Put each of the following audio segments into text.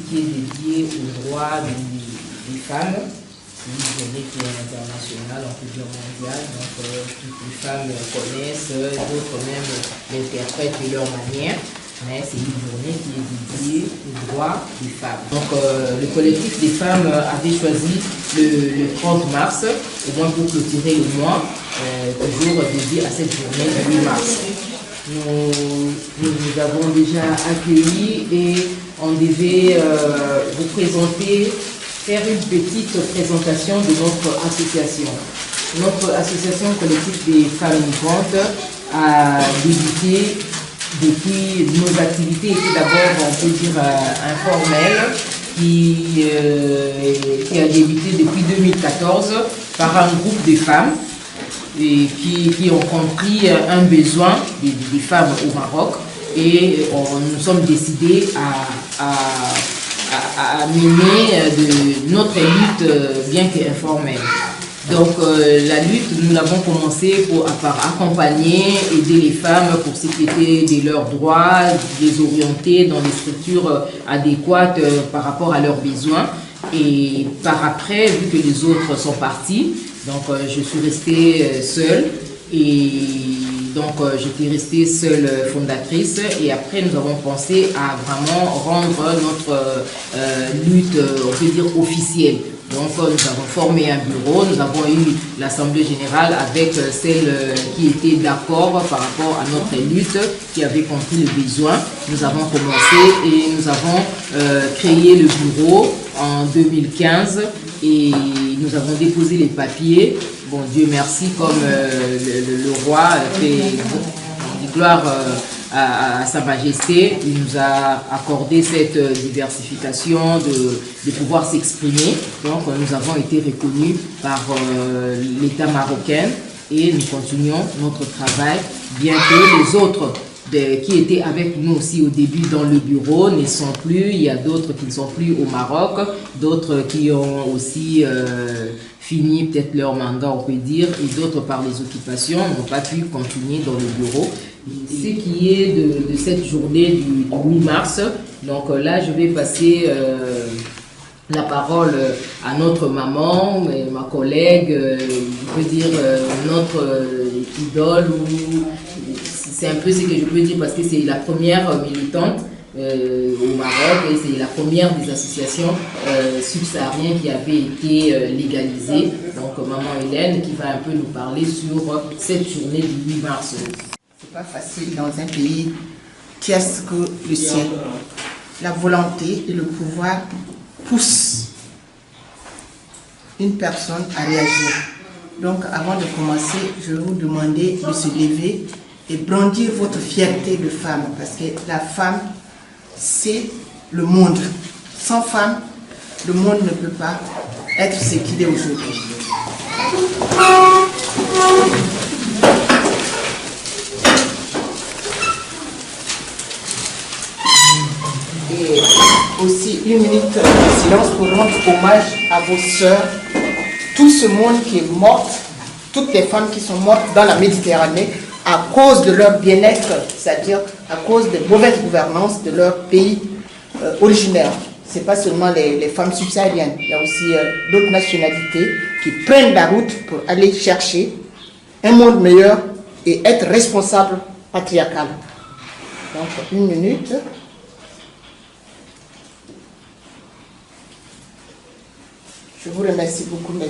qui est dédiée aux droits des femmes. C'est une journée qui est internationale, on peut dire mondiale, donc toutes les femmes connaissent, d'autres même l'interprètent de leur manière. Mais c'est une journée qui est dédiée aux droits des femmes. Donc le collectif des femmes avait choisi le 30 mars, au moins pour clôturer le mois, toujours dédié à cette journée du 8 mars. Nous avons déjà accueilli et on devait vous présenter, faire une petite présentation de notre association. Notre association collective des femmes migrantes a débuté depuis nos activités étaient d'abord, on peut dire, informelles, qui a débuté depuis 2014 par un groupe de femmes et qui ont compris un besoin des femmes au Maroc et nous sommes décidés à mener notre lutte bien qu'informelle. Donc la lutte, nous l'avons commencé par accompagner, aider les femmes pour s'inquiéter de leurs droits, les orienter dans des structures adéquates par rapport à leurs besoins. Et par après, vu que les autres sont partis, donc je suis restée seule et donc j'étais restée seule fondatrice et après nous avons pensé à vraiment rendre notre lutte, on peut dire, officielle. Donc nous avons formé un bureau, nous avons eu l'Assemblée Générale avec celles qui étaient d'accord par rapport à notre lutte, qui avaient compris le besoin. Nous avons commencé et nous avons créé le bureau en 2015 et nous avons déposé les papiers. Bon, Dieu merci, comme le roi fait gloire à Sa Majesté, il nous a accordé cette diversification de pouvoir s'exprimer. Donc nous avons été reconnus par l'État marocain et nous continuons notre travail, bien que les autres qui étaient avec nous aussi au début dans le bureau ne sont plus. Il y a d'autres qui ne sont plus au Maroc, d'autres qui ont aussi fini peut-être leur mandat, on peut dire, et d'autres par les occupations n'ont pas pu continuer dans le bureau. Ce qui est de cette journée du 8 mars, donc là je vais passer la parole à notre maman, ma collègue, je peux dire notre idole, c'est un peu ce que je peux dire parce que c'est la première militante au Maroc et c'est la première des associations subsahariennes qui avait été légalisée. Donc maman Hélène qui va un peu nous parler sur cette journée du 8 mars. C'est pas facile dans un pays qui a ce que le sien. La volonté et le pouvoir poussent une personne à réagir. Donc avant de commencer, je vais vous demander de se lever et brandir votre fierté de femme, parce que la femme, c'est le monde. Sans femme, le monde ne peut pas être ce qu'il est aujourd'hui. Et aussi une minute de silence pour rendre hommage à vos sœurs, tout ce monde qui est mort, toutes les femmes qui sont mortes dans la Méditerranée à cause de leur bien-être, c'est-à-dire à cause de mauvaise gouvernance de leur pays originaire. Ce n'est pas seulement les femmes subsahariennes, il y a aussi d'autres nationalités qui prennent la route pour aller chercher un monde meilleur et être responsable patriarcal. Donc, une minute. Je vous remercie beaucoup, mes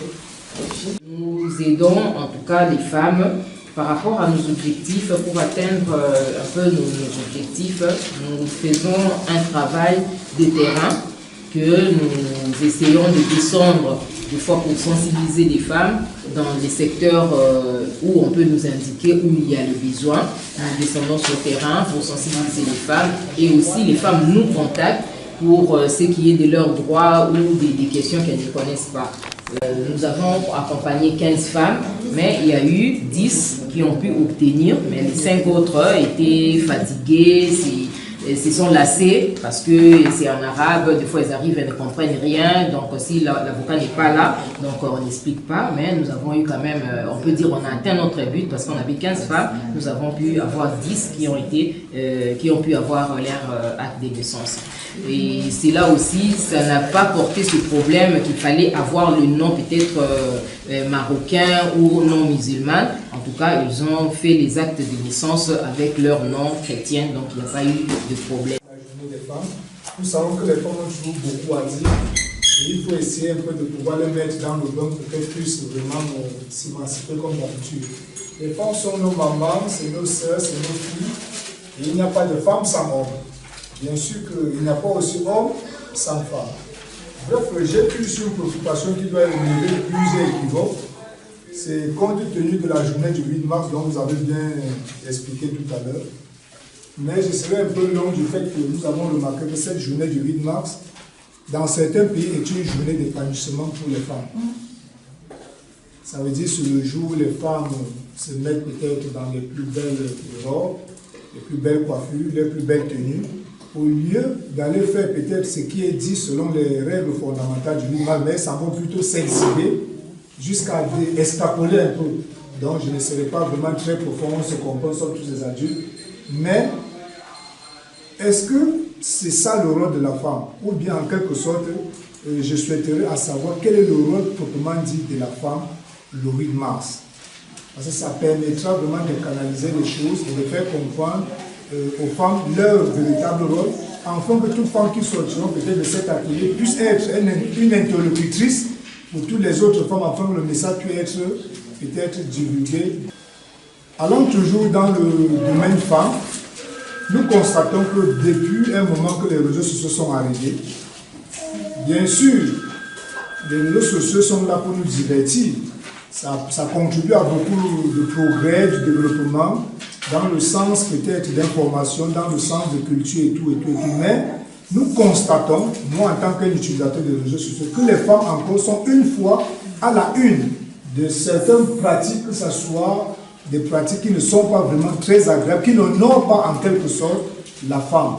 filles. Nous aidons en tout cas les femmes par rapport à nos objectifs. Pour atteindre un peu nos objectifs, nous faisons un travail de terrain que nous essayons de descendre des fois pour sensibiliser les femmes dans les secteurs où on peut nous indiquer où il y a le besoin. Nous descendons sur le terrain pour sensibiliser les femmes et aussi les femmes nous contactent pour ce qui est de leurs droits ou des questions qu'elles ne connaissent pas. Nous avons accompagné 15 femmes, mais il y a eu 10 qui ont pu obtenir, mais les 5 autres étaient fatiguées, se sont lassées parce que c'est en arabe, des fois elles arrivent, elles ne comprennent rien, donc si l'avocat n'est pas là, donc on n'explique pas, mais nous avons eu quand même, on peut dire on a atteint notre but parce qu'on avait 15 femmes, nous avons pu avoir 10 qui ont pu avoir leur acte de naissance. Et c'est là aussi, ça n'a pas porté ce problème qu'il fallait avoir le nom peut-être marocain ou non musulman. En tout cas, ils ont fait les actes de naissance avec leur nom chrétien, donc il n'y a pas eu de problème. La journée des femmes, nous savons que les femmes ont toujours beaucoup à dire. Et il faut essayer un peu de pouvoir les mettre dans le bain pour qu'elles puissent vraiment s'émanciper comme d'habitude. Les femmes sont nos mamans, c'est nos sœurs, c'est nos filles. Et il n'y a pas de femme sans homme. Bien sûr qu'il n'y a pas aussi homme sans femme. Bref, j'ai plus une préoccupation qui doit élever plusieurs équivoques. C'est compte tenu de la journée du 8 mars dont vous avez bien expliqué tout à l'heure. Mais je serai un peu long du fait que nous avons remarqué que cette journée du 8 mars, dans certains pays, est une journée d'épanouissement pour les femmes. Ça veut dire que c'est le jour où les femmes se mettent peut-être dans les plus belles robes, les plus belles coiffures, les plus belles tenues, au lieu d'aller faire peut-être ce qui est dit selon les règles fondamentales du 8 mars, mais ça va plutôt s'exhiber jusqu'à extrapoler un peu. Donc je ne serai pas vraiment très profond, on se comprend, nous sommes tous des adultes. Mais est-ce que c'est ça le rôle de la femme? Ou bien en quelque sorte, je souhaiterais à savoir quel est le rôle proprement dit de la femme le 8 mars. Parce que ça permettra vraiment de canaliser les choses et de faire comprendre aux femmes leur véritable rôle, afin que toute femme qui sortiront peut-être de cet atelier puisse être une interlocutrice pour toutes les autres femmes, afin que le message puisse être peut-être divulgué. Allant toujours dans le domaine femme, nous constatons que depuis un moment que les réseaux sociaux sont arrivés, bien sûr, les réseaux sociaux sont là pour nous divertir. Ça contribue à beaucoup de progrès, de développement, dans le sens peut-être d'information, dans le sens de culture et tout. Mais nous constatons, moi en tant qu'utilisateur des réseaux sociaux, que les femmes encore sont une fois à la une de certaines pratiques, que ce soit des pratiques qui ne sont pas vraiment très agréables, qui n'honorent pas en quelque sorte la femme.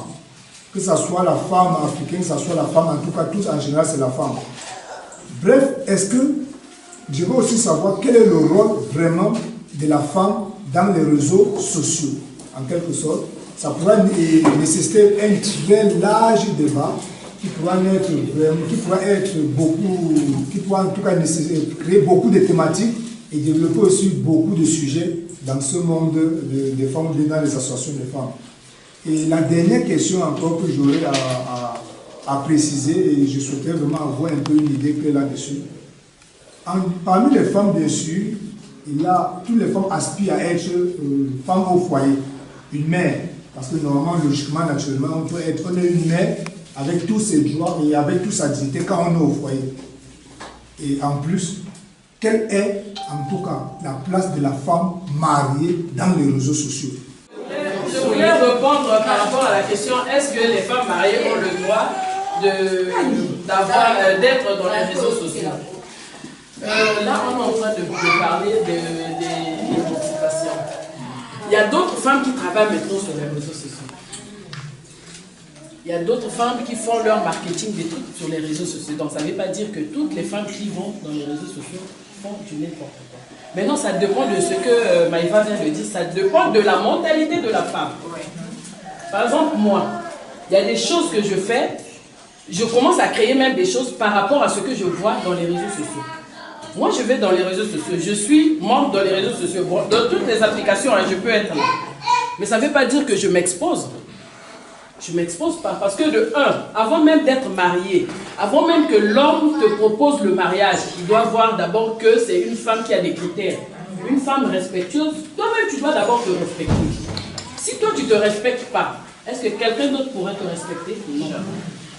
Que ce soit la femme africaine, que ce soit la femme, en tout cas, tous en général, c'est la femme. Bref, est-ce que je veux aussi savoir quel est le rôle vraiment de la femme dans les réseaux sociaux, en quelque sorte. Ça pourrait nécessiter un très large débat qui pourra en tout cas créer beaucoup de thématiques et développer aussi beaucoup de sujets dans ce monde des femmes, dans les associations de femmes. Et la dernière question encore que j'aurais à préciser, et je souhaiterais vraiment avoir un peu une idée claire là-dessus. Parmi les femmes, bien sûr, toutes les femmes aspirent à être femmes au foyer, une mère, parce que normalement, logiquement, naturellement, on est une mère avec tous ses droits et avec toute sa dignité quand on est au foyer. Et en plus, quelle est, en tout cas, la place de la femme mariée dans les réseaux sociaux? Je voulais répondre par rapport à la question, est-ce que les femmes mariées ont le droit d'être dans les réseaux sociaux? Là, on est en train de parler d'émancipation. Il y a d'autres femmes qui travaillent maintenant sur les réseaux sociaux. Il y a d'autres femmes qui font leur marketing des trucs sur les réseaux sociaux. Donc, ça ne veut pas dire que toutes les femmes qui vont dans les réseaux sociaux font du n'importe quoi. Maintenant, ça dépend de ce que Maïva vient de dire. Ça dépend de la mentalité de la femme. Par exemple, moi, il y a des choses que je fais. Je commence à créer même des choses par rapport à ce que je vois dans les réseaux sociaux. Moi, je vais dans les réseaux sociaux. Je suis membre dans les réseaux sociaux. Bon, dans toutes les applications, je peux être là. Mais ça ne veut pas dire que je m'expose. Je ne m'expose pas. Parce que de un, avant même d'être marié, avant même que l'homme te propose le mariage, il doit voir d'abord que c'est une femme qui a des critères. Une femme respectueuse. Toi-même, tu dois d'abord te respecter. Si toi, tu ne te respectes pas, est-ce que quelqu'un d'autre pourrait te respecter? Non.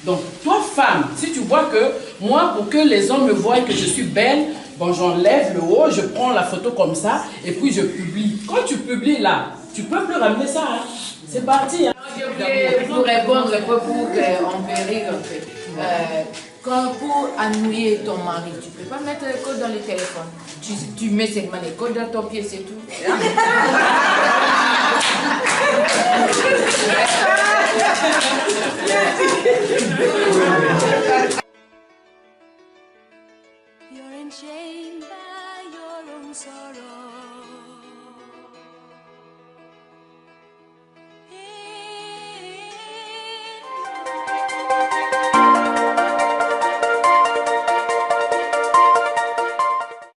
Donc, toi, femme, si tu vois que moi, pour que les hommes me voient que je suis belle, bon, j'enlève le haut, je prends la photo comme ça, et puis je publie. Quand tu publies là, tu peux plus ramener ça. Hein. C'est parti. Hein. Pour répondre un peu pour en péril, en fait. Quand pour ennuyer ton mari, tu ne peux pas mettre les codes dans le téléphone. Tu mets seulement les codes dans ton pied, c'est tout. You're enchained by your own sorrow.